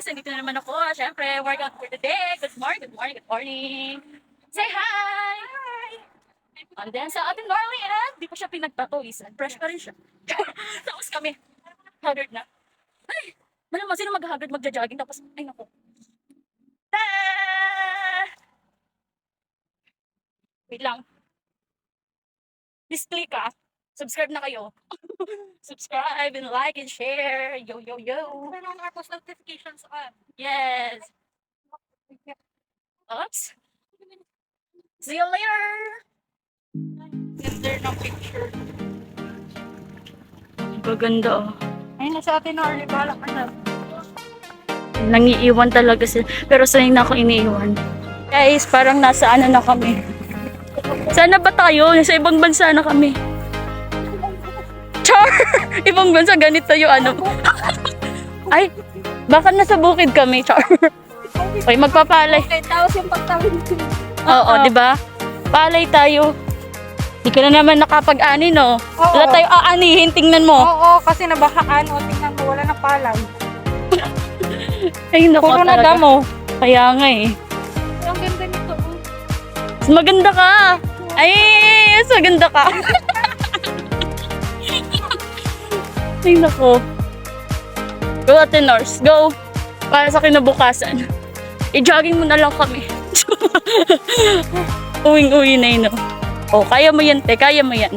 guys, nandito na naman ako. Siyempre, workout for today. Good morning, good morning, good morning. Say hi! Hi! And then sa ating Norley, di pa siya pinagpapawisan. Fresh pa rin siya. Tapos kami, haggard na. Ay, malamang sino mag-haggard, magja-jogging. Tapos, ay naku. Ta! Wait lang. Please click subscribe na kayo. Subscribe and like and share. Yo, yo, yo. Turn on our post notifications on. Yes. Oops. See you later. Ganda ng picture. Gaganda oh. Ayun na sa atin na, bahala ka na. Nangiiwan talaga sila. Pero sanay na ako iniiwan. Guys, parang nasa ano na kami. Sana ba tayo? Nasa ibang bansa na kami. Char! Ibang bansa, ganito yung ano. Ay, baka nasa bukid kami, Char. Okay, magpapalay. Okay, tapos yung pagtawid ko. Oo, di ba? Palay tayo. Di ka na naman nakapag-ani, no? Oo. Wala tayo aanihin, tingnan mo. Oo, kasi nabahaan o tingnan mo, wala na palay. Ay, naku Puro na talaga. damo. Kaya nga eh. Ang ganda nito. Mas maganda ka. Ay, mas maganda ka. Ay, naku. Go, Ate Nors. Go. Para sa kinabukasan. I-jogging mo na lang kami. Uwing-uwi na yun, no? Oh, kaya mo yan, te. Kaya mo yan.